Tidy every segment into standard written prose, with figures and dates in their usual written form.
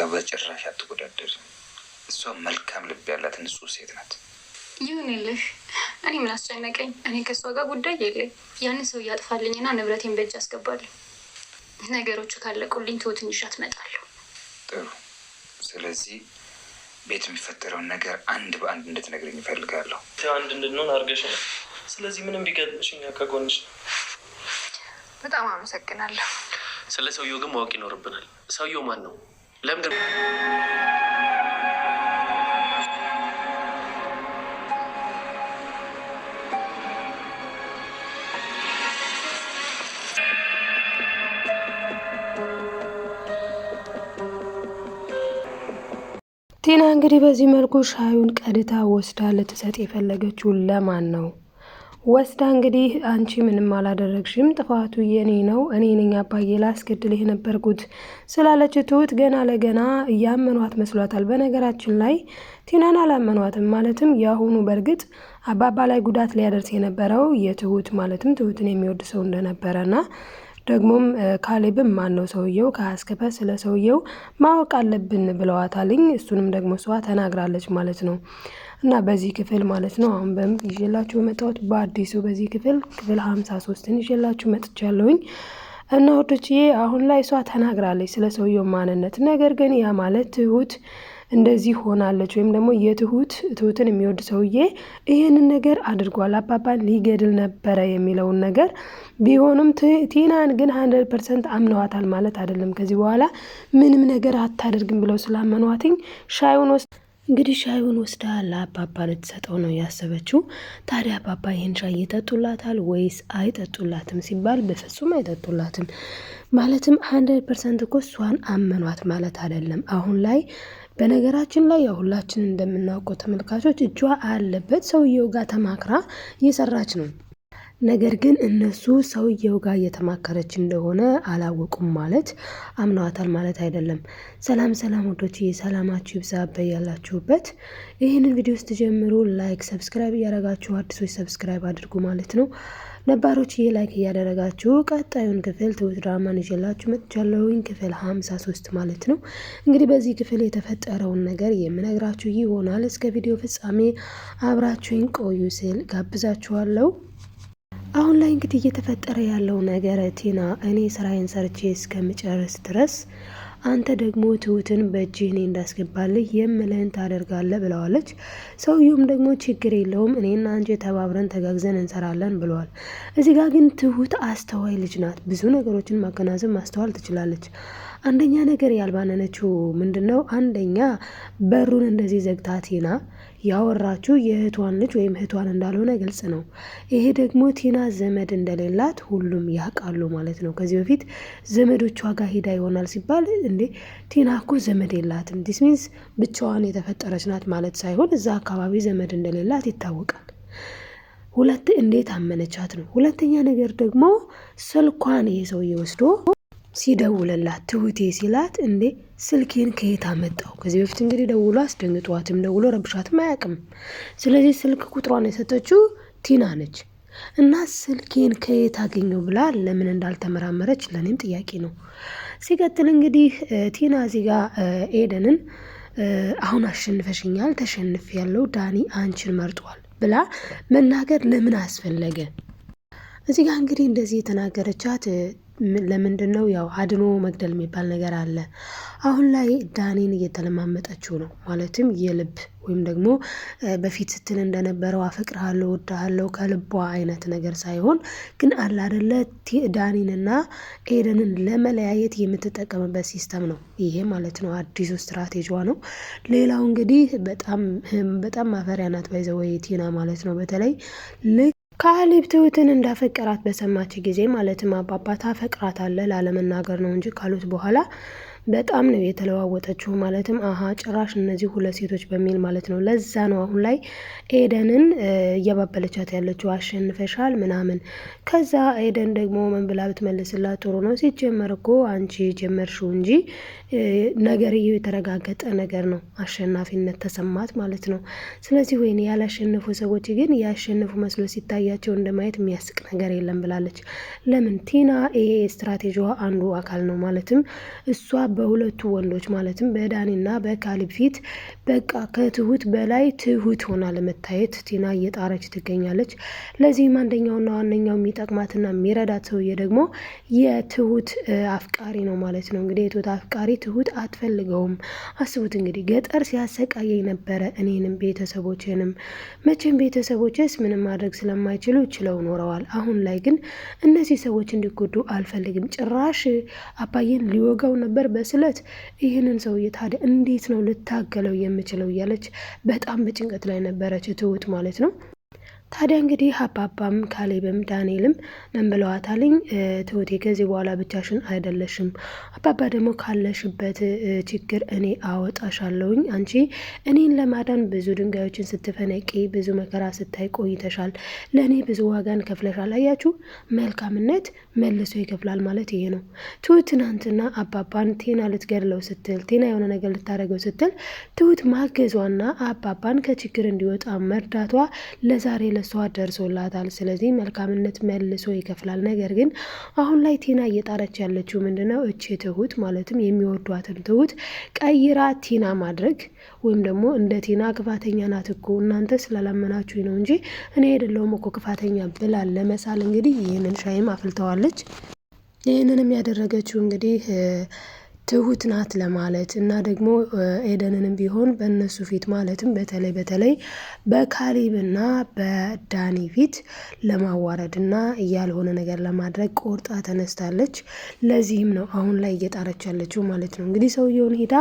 ጋር በጭራሽ አትወዳደርም። እሷ መልካም ልብ ያላት ንጹህ ሴት ናት። ይሁንልህ። እኔ ምን አስጨነቀኝ? እኔ ከእሷ ጋር ጉዳይ የለኝ። ያንን ሰው እያጥፋልኝና ንብረቴን በእጅ አስገባለሁ። ነገሮቹ ካለቁልኝ ትሁትን ይዣት እመጣለሁ። ጥሩ። ስለዚህ ቤት የሚፈጠረውን ነገር አንድ በአንድ እንድትነግረኝ እፈልጋለሁ። አንድ እንድንሆን አድርገሽ ነው። ስለዚህ ምንም ቢገጥምሽ እኛ ከጎንሽ ነው። በጣም አመሰግናለሁ። ስለ ሰውየው ግን ማወቅ ይኖርብናል። ሰውየው ማን ነው? ለምንድን ቲና እንግዲህ በዚህ መልኩ ሻዩን ቀድታ ወስዳ ልትሰጥ የፈለገችው ለማን ነው? ወስዳ እንግዲህ አንቺ ምንም አላደረግሽም፣ ጥፋቱ የኔ ነው፣ እኔ ነኝ አባዬ ላስገድልህ የነበርኩት ስላለች ትሁት ገና ለገና እያመኗት መስሏታል። በነገራችን ላይ ቲናን አላመኗትም። ማለትም የአሁኑ በእርግጥ አባባ ላይ ጉዳት ሊያደርስ የነበረው የትሁት ማለትም ትሁትን የሚወድ ሰው እንደነበረና ደግሞም ካሌብም ማን ነው ሰውየው ከአስከፈ ስለ ሰውየው ማወቅ አለብን ብለዋታልኝ። እሱንም ደግሞ እሷ ተናግራለች ማለት ነው። እና በዚህ ክፍል ማለት ነው አሁን ይዤላችሁ መጣሁት በአዲሱ በዚህ ክፍል 53ን ይዤላችሁ መጥቻለሁኝ። እና ወዶችዬ አሁን ላይ እሷ ተናግራለች ስለ ሰውየው ማንነት። ነገር ግን ያ ማለት ትሁት እንደዚህ ሆናለች ወይም ደግሞ ትሁትን የሚወድ ሰውዬ ይህንን ነገር አድርጓል፣ አባባን ሊገድል ነበረ የሚለውን ነገር ቢሆንም ቲናን ግን 100% አምነዋታል ማለት አይደለም። ከዚህ በኋላ ምንም ነገር አታደርግም ብለው ስላመኗትኝ ሻዩን ወስዳ ለአባባ ልትሰጠው ነው ያሰበችው። ታዲያ አባባ ይህን ሻይ ይጠጡላታል ወይስ አይጠጡላትም ሲባል በፍጹም አይጠጡላትም። ማለትም 100% እኮ እሷን አመኗት ማለት አይደለም። አሁን ላይ በነገራችን ላይ ያው ሁላችን እንደምናውቀው ተመልካቾች እጇ አለበት ሰውየው ጋር ተማክራ እየሰራች ነው። ነገር ግን እነሱ ሰውየው ጋር እየተማከረች እንደሆነ አላወቁም ማለት አምነዋታል ማለት አይደለም። ሰላም ወዶች ሰላማችሁ ይብዛ በያላችሁበት። ይህንን ቪዲዮ ስትጀምሩ ላይክ ሰብስክራይብ እያደረጋችሁ አዲሶች ሰብስክራይብ አድርጉ ማለት ነው። ነባሮች ላይክ እያደረጋችሁ ቀጣዩን ክፍል ትሁት ድራማን ይዤላችሁ መጥቻለሁኝ ክፍል 53 ማለት ነው። እንግዲህ በዚህ ክፍል የተፈጠረውን ነገር የምነግራችሁ ይሆናል። እስከ ቪዲዮ ፍጻሜ አብራችሁኝ ቆዩ ስል ጋብዛችኋለሁ። አሁን ላይ እንግዲህ እየተፈጠረ ያለው ነገር ቲና እኔ ስራዬን ሰርቼ እስከምጨርስ ድረስ አንተ ደግሞ ትሁትን በእጅህ እኔ እንዳስገባልህ የምልህን ታደርጋለህ ብለዋለች። ሰውየውም ደግሞ ችግር የለውም እኔና አንቺ ተባብረን ተጋግዘን እንሰራለን ብለዋል። እዚህ ጋር ግን ትሁት አስተዋይ ልጅ ናት። ብዙ ነገሮችን ማገናዘብ ማስተዋል ትችላለች። አንደኛ ነገር ያልባነነችው ምንድነው? አንደኛ በሩን እንደዚህ ዘግታ ቲና ያወራችው የእህቷን ልጅ ወይም እህቷን እንዳልሆነ ግልጽ ነው። ይሄ ደግሞ ቲና ዘመድ እንደሌላት ሁሉም ያውቃሉ ማለት ነው። ከዚህ በፊት ዘመዶቿ ጋር ሄዳ ይሆናል ሲባል እንዴ ቲና እኮ ዘመድ የላትም ዲስ ሚንስ ብቻዋን የተፈጠረች ናት ማለት ሳይሆን እዛ አካባቢ ዘመድ እንደሌላት ይታወቃል። እንዴት አመነቻት ነው። ሁለተኛ ነገር ደግሞ ስልኳን ይሄ ሰውዬ ወስዶ ሲደውልላት ትሁቴ ሲላት እንዴ ስልኬን ከየት አመጣው? ከዚህ በፊት እንግዲህ ደውሎ አስደንግጧትም ደውሎ ረብሻትም አያውቅም። ስለዚህ ስልክ ቁጥሯን የሰጠችው ቲና ነች። እና ስልኬን ከየት አገኘው ብላ ለምን እንዳልተመራመረች ለኔም ጥያቄ ነው። ሲቀጥል እንግዲህ ቲና እዚህ ጋር ኤደንን አሁን አሸንፈሽኛል፣ ተሸንፍ ያለው ዳኒ አንቺን መርጧል ብላ መናገር ለምን አስፈለገ? እዚህ ጋር እንግዲህ እንደዚህ የተናገረቻት ለምንድን ነው? ያው አድኖ መግደል የሚባል ነገር አለ። አሁን ላይ ዳኒን እየተለማመጠችው ነው። ማለትም የልብ ወይም ደግሞ በፊት ስትል እንደነበረው አፈቅርሃለሁ ወድሃለሁ ከልቧ አይነት ነገር ሳይሆን ግን አለ አይደለ ዳኒንና ኤደንን ለመለያየት የምትጠቀምበት ሲስተም ነው ይሄ ማለት ነው። አዲሱ ስትራቴጂዋ ነው። ሌላው እንግዲህ በጣም ማፈሪያ ናት ባይዘወይ ቲና ማለት ነው። በተለይ ካሌብ ትሁትን እንዳፈቀራት በሰማች ጊዜ ማለትም አባባ ታፈቅራታለህ ላለመናገር ነው እንጂ ካሉት በኋላ በጣም ነው የተለዋወጠችው። ማለትም ጭራሽ እነዚህ ሁለት ሴቶች በሚል ማለት ነው። ለዛ ነው አሁን ላይ ኤደንን እያባበለቻት ያለችው አሸንፈሻል ምናምን። ከዛ ኤደን ደግሞ ምን ብላ ብትመልስላት ጥሩ ነው? ሲጀመር እኮ አንቺ ጀመርሽው እንጂ ነገርየው የተረጋገጠ ነገር ነው። አሸናፊነት ተሰማት ማለት ነው። ስለዚህ ወይኔ ያላሸነፉ ሰዎች ግን ያሸነፉ መስሎ ሲታያቸው እንደማየት የሚያስቅ ነገር የለም ብላለች። ለምን ቲና ይሄ ስትራቴጂዋ አንዱ አካል ነው። ማለትም እሷ በሁለቱ ወንዶች ማለትም በዳኒና በካሊብ ፊት በቃ ከትሁት በላይ ትሁት ሆና ለመታየት ቲና እየጣረች ትገኛለች። ለዚህም አንደኛውና ዋነኛው የሚጠቅማትና የሚረዳት ሰውዬ ደግሞ የትሁት አፍቃሪ ነው ማለት ነው። እንግዲህ የትሁት አፍቃሪ ትሁት አትፈልገውም። አስቡት እንግዲህ ገጠር ሲያሰቃየኝ ነበረ እኔንም ቤተሰቦችንም። መቼም ቤተሰቦችስ ምንም ማድረግ ስለማይችሉ ችለው ኖረዋል። አሁን ላይ ግን እነዚህ ሰዎች እንዲጎዱ አልፈልግም። ጭራሽ አባዬን ሊወጋው ነበር በስለት። ይህንን ሰውዬ ታዲያ እንዴት ነው ልታገለው የምችለው እያለች በጣም በጭንቀት ላይ ነበረች ትሁት ማለት ነው። ታዲያ እንግዲህ አባባም ካሌብም ዳንኤልም ምን ብለዋታልኝ? ትሁቴ ከዚህ በኋላ ብቻሽን አይደለሽም። አባባ ደግሞ ካለሽበት ችግር እኔ አወጣሻለሁኝ። አንቺ እኔን ለማዳን ብዙ ድንጋዮችን ስትፈነቂ ብዙ መከራ ስታይ ቆይተሻል። ለእኔ ብዙ ዋጋን ከፍለሻል። አያችሁ፣ መልካምነት መልሶ ይከፍላል ማለት ይሄ ነው። ትሁት ትናንትና አባባን ቴና ልትገድለው ስትል ቴና የሆነ ነገር ልታደርገው ስትል ትሁት ማገዟና አባባን ከችግር እንዲወጣ መርዳቷ ለዛሬ ለሷ ደርሶላታል። ስለዚህ መልካምነት መልሶ ይከፍላል። ነገር ግን አሁን ላይ ቲና እየጣረች ያለችው ምንድነው? እቺ ትሁት ማለትም የሚወዷትን ትሁት ቀይራ ቲና ማድረግ ወይም ደግሞ እንደ ቲና ክፋተኛ ናት እኮ እናንተ ስላላመናችሁ ነው እንጂ እኔ አይደለሁም እኮ ክፋተኛ ብላ ለመሳል እንግዲህ ይህንን ሻይም አፍልተዋለች። ይህንንም ያደረገችው እንግዲህ ትሁት ናት ለማለት እና ደግሞ ኤደንንም ቢሆን በእነሱ ፊት ማለትም በተለይ በካሊብና በዳኒ ፊት ለማዋረድና ያልሆነ ነገር ለማድረግ ቆርጣ ተነስታለች። ለዚህም ነው አሁን ላይ እየጣረች ያለችው ማለት ነው። እንግዲህ ሰውየውን ሄዳ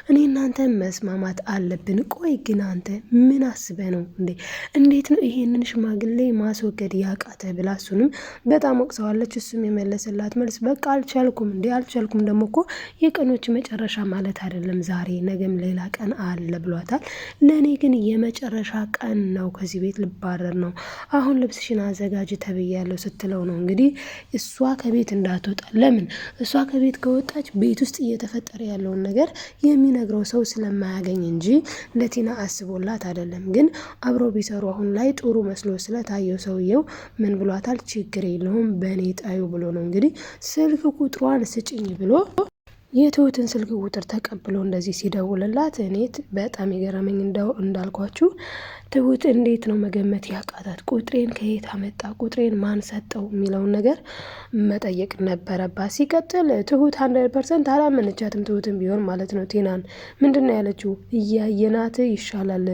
እኔ እናንተ መስማማት አለብን። ቆይ ግን አንተ ምን አስበ ነው እንዴ? እንዴት ነው ይሄንን ሽማግሌ ማስወገድ ያቃተ ብላ እሱንም በጣም ወቅሰዋለች። እሱም የመለሰላት መልስ በቃ አልቻልኩም እንዴ አልቻልኩም ደግሞ እኮ የቀኖች መጨረሻ ማለት አይደለም ዛሬ ነገም ሌላ ቀን አለ ብሏታል። ለእኔ ግን የመጨረሻ ቀን ነው፣ ከዚህ ቤት ልባረር ነው፣ አሁን ልብስሽን አዘጋጅ ተብያለሁ ስትለው ነው እንግዲህ እሷ ከቤት እንዳትወጣ። ለምን እሷ ከቤት ከወጣች ቤት ውስጥ እየተፈጠረ ያለውን ነገር የሚነግረው ሰው ስለማያገኝ እንጂ ለቲና አስቦላት አይደለም። ግን አብረው ቢሰሩ አሁን ላይ ጥሩ መስሎ ስለታየው ሰውየው ምን ብሏታል? ችግር የለውም በእኔ ጣዩ ብሎ ነው እንግዲህ ስልክ ቁጥሯን ስጭኝ ብሎ የትሁትን ስልክ ቁጥር ተቀብሎ እንደዚህ ሲደውልላት እኔ በጣም የገረመኝ እንዳልኳችሁ ትሁት እንዴት ነው መገመት ያቃታት? ቁጥሬን ከየት አመጣ? ቁጥሬን ማን ሰጠው? የሚለውን ነገር መጠየቅ ነበረባት። ሲቀጥል ትሁት 100% አላመነቻትም። ትሁትን ቢሆን ማለት ነው። ቲናን ምንድን ነው ያለችው? እያየናት ይሻላል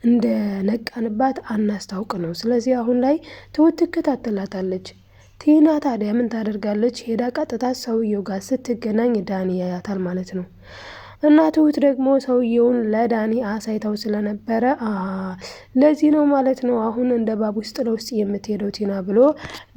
እንደ ነቃንባት አናስታውቅ ነው። ስለዚህ አሁን ላይ ትሁት ትከታተላታለች። ቲና ታዲያ ምን ታደርጋለች? ሄዳ ቀጥታ ሰውየው ጋር ስትገናኝ ዳኒ ያያታል ማለት ነው። እና ትሁት ደግሞ ሰውየውን ለዳኒ አሳይታው ስለነበረ ለዚህ ነው ማለት ነው አሁን እንደ ባብ ውስጥ ለውስጥ የምትሄደው ቲና ብሎ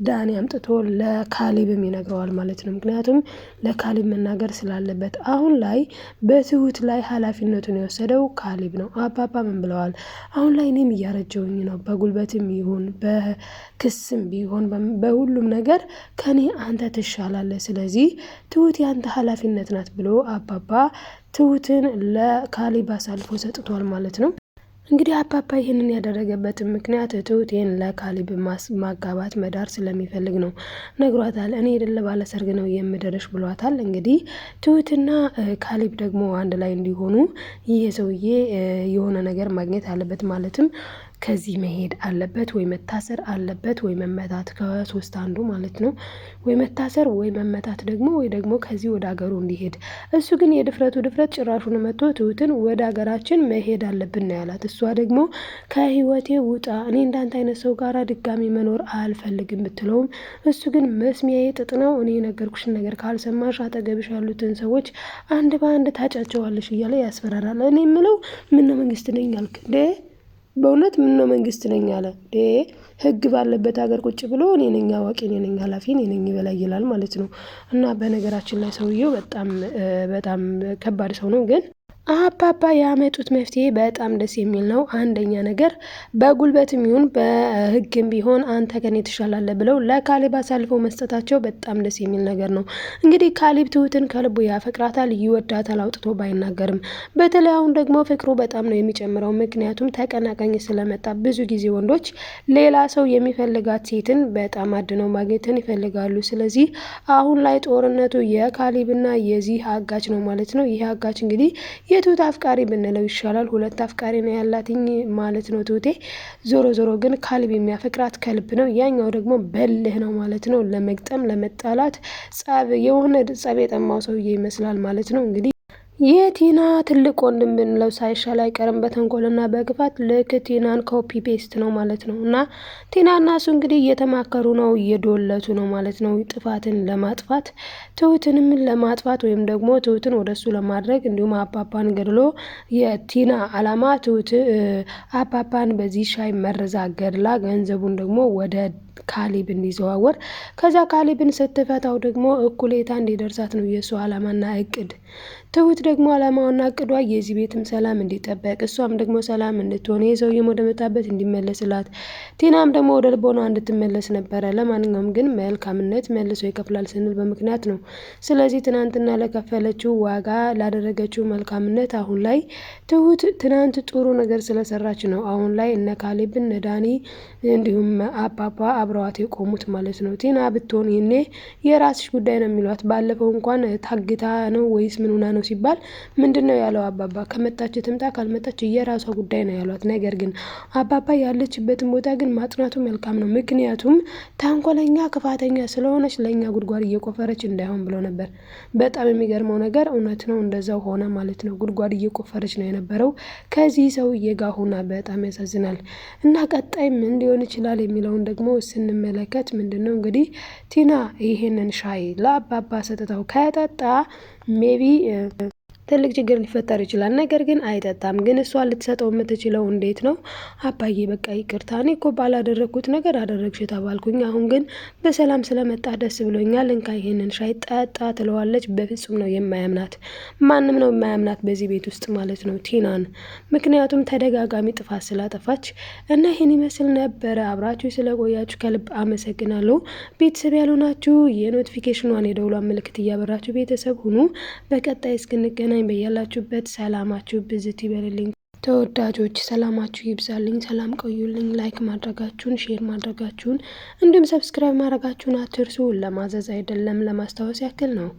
ዳኒ አምጥቶ ለካሊብም ይነግረዋል ማለት ነው። ምክንያቱም ለካሊብ መናገር ስላለበት አሁን ላይ በትሁት ላይ ኃላፊነቱን የወሰደው ካሊብ ነው። አባባ ምን ብለዋል? አሁን ላይ እኔም እያረጀውኝ ነው፣ በጉልበትም ይሁን በክስም ቢሆን በሁሉም ነገር ከኔ አንተ ትሻላለህ፣ ስለዚህ ትሁት ያንተ ኃላፊነት ናት ብሎ አባባ ትሁትን ለካሊብ አሳልፎ ሰጥቷል ማለት ነው። እንግዲህ አባባ ይህንን ያደረገበትን ምክንያት ትሁት ይህን ለካሊብ ማጋባት መዳር ስለሚፈልግ ነው ነግሯታል። እኔ የደለ ባለ ሰርግ ነው የምደረሽ ብሏታል። እንግዲህ ትሁትና ካሊብ ደግሞ አንድ ላይ እንዲሆኑ ይህ ሰውዬ የሆነ ነገር ማግኘት አለበት ማለትም ከዚህ መሄድ አለበት፣ ወይ መታሰር አለበት፣ ወይ መመታት፣ ከሶስት አንዱ ማለት ነው። ወይ መታሰር ወይ መመታት ደግሞ ወይ ደግሞ ከዚህ ወደ ሀገሩ እንዲሄድ። እሱ ግን የድፍረቱ ድፍረት ጭራሹን መጥቶ ትሁትን ወደ ሀገራችን መሄድ አለብን ነው ያላት። እሷ ደግሞ ከህይወቴ ውጣ፣ እኔ እንዳንተ አይነት ሰው ጋራ ድጋሚ መኖር አልፈልግም ብትለውም እሱ ግን መስሚያዬ ጥጥ ነው፣ እኔ የነገርኩሽን ነገር ካልሰማሽ አጠገብሽ ያሉትን ሰዎች አንድ በአንድ ታጫቸዋለሽ እያለ ያስፈራራል። እኔ የምለው ምነው መንግስት ነኝ አልክ እንዴ? በእውነት ምን ነው መንግስት ነኝ አለ? ህግ ባለበት ሀገር ቁጭ ብሎ እኔ ነኝ አዋቂ፣ እኔ ነኝ ኃላፊ፣ እኔ ነኝ በላይ ይላል ማለት ነው። እና በነገራችን ላይ ሰውየው በጣም ከባድ ሰው ነው። ግን አባባ ያመጡት መፍትሄ በጣም ደስ የሚል ነው። አንደኛ ነገር በጉልበትም ይሁን በሕግም ቢሆን አንተ ከኔ ትሻላለህ ብለው ለካሌብ አሳልፈው መስጠታቸው በጣም ደስ የሚል ነገር ነው። እንግዲህ ካሌብ ትሁትን ከልቡ ያፈቅራታል፣ ይወዳታል አውጥቶ ባይናገርም። በተለይ አሁን ደግሞ ፍቅሩ በጣም ነው የሚጨምረው። ምክንያቱም ተቀናቃኝ ስለመጣ ብዙ ጊዜ ወንዶች ሌላ ሰው የሚፈልጋት ሴትን በጣም አድነው ማግኘትን ይፈልጋሉ። ስለዚህ አሁን ላይ ጦርነቱ የካሌብና የዚህ አጋች ነው ማለት ነው። ይህ አጋች እንግዲህ የትሁት አፍቃሪ ብንለው ይሻላል። ሁለት አፍቃሪ ነው ያላትኝ ማለት ነው ትሁቴ። ዞሮ ዞሮ ግን ካሌብ የሚያፈቅራት ከልብ ነው። ያኛው ደግሞ በልህ ነው ማለት ነው። ለመግጠም ለመጣላት የሆነ ጸብ የጠማው ሰውዬ ይመስላል ማለት ነው እንግዲህ የቲና ትልቅ ወንድም ብንለው ሳይሻል አይቀርም በተንኮልና በክፋት። ልክ ቲናን ኮፒ ፔስት ነው ማለት ነው። እና ቲናና እሱ እንግዲህ እየተማከሩ ነው፣ እየዶለቱ ነው ማለት ነው። ጥፋትን ለማጥፋት ትሁትንም ለማጥፋት ወይም ደግሞ ትሁትን ወደሱ ለማድረግ እንዲሁም አባባን ገድሎ የቲና አላማ ትሁት አባባን በዚህ ሻይ መርዛ ገድላ ገንዘቡን ደግሞ ወደ ካሌብ እንዲዘዋወር ከዛ ካሌብን ስትፈታው ደግሞ እኩሌታ እንዲደርሳት ነው የእሱ አላማና እቅድ። ትሁት ደግሞ አላማዋና እቅዷ የዚህ ቤትም ሰላም እንዲጠበቅ እሷም ደግሞ ሰላም እንድትሆን የሰውዬም ወደ መጣበት እንዲመለስላት ቲናም ደግሞ ወደ ልቦና እንድትመለስ ነበረ። ለማንኛውም ግን መልካምነት መልሶ ይከፍላል ስንል በምክንያት ነው። ስለዚህ ትናንትና ለከፈለችው ዋጋ ላደረገችው መልካምነት አሁን ላይ ትሁት ትናንት ጥሩ ነገር ስለሰራች ነው አሁን ላይ እነ ካሌብ እነ ዳኒ እንዲሁም አባባ አብረዋት የቆሙት ማለት ነው። ቲና ብትሆን ይኔ የራስሽ ጉዳይ ነው የሚሏት። ባለፈው እንኳን ታግታ ነው ወይስ ምን ሆና ነው ሲባል ምንድን ነው ያለው አባባ? ከመጣች ትምጣ ካልመጣች የራሷ ጉዳይ ነው ያሏት። ነገር ግን አባባ ያለችበትን ቦታ ግን ማጥናቱ መልካም ነው። ምክንያቱም ተንኮለኛ ክፋተኛ ስለሆነች ለእኛ ጉድጓድ እየቆፈረች እንዳይሆን ብሎ ነበር። በጣም የሚገርመው ነገር እውነት ነው፣ እንደዛው ሆነ ማለት ነው። ጉድጓድ እየቆፈረች ነው የነበረው ከዚህ ሰውዬ ጋር ሆና። በጣም ያሳዝናል። እና ቀጣይ ምን ሊሆን ይችላል የሚለውን ደግሞ ስንመለከት ምንድን ነው እንግዲህ ቲና ይሄንን ሻይ ለአባባ ሰጥታው ከጠጣ ሜቢ ትልቅ ችግር ሊፈጠር ይችላል። ነገር ግን አይጠጣም። ግን እሷ ልትሰጠው የምትችለው እንዴት ነው? አባዬ በቃ ይቅርታ፣ እኔ እኮ ባላደረግኩት ነገር አደረግሽ ተባልኩኝ። አሁን ግን በሰላም ስለመጣ ደስ ብሎኛል፣ እንካ ይሄንን ሻይ ጠጣ ትለዋለች። በፍጹም ነው የማያምናት። ማንም ነው የማያምናት በዚህ ቤት ውስጥ ማለት ነው ቲናን። ምክንያቱም ተደጋጋሚ ጥፋት ስላጠፋች እና ይህን ይመስል ነበረ። አብራችሁ ስለቆያችሁ ከልብ አመሰግናለሁ። ቤተሰብ ያልሆናችሁ የኖቲፊኬሽኗን የደውሏን ምልክት እያበራችሁ ቤተሰብ ሁኑ። በቀጣይ እስክንገናኝ በያላችሁበት ሰላማችሁ ብዝት ይበልልኝ። ተወዳጆች ሰላማችሁ ይብዛልኝ። ሰላም ቆዩልኝ። ላይክ ማድረጋችሁን፣ ሼር ማድረጋችሁን እንዲሁም ሰብስክራይብ ማድረጋችሁን አትርሱ። ለማዘዝ አይደለም ለማስታወስ ያክል ነው።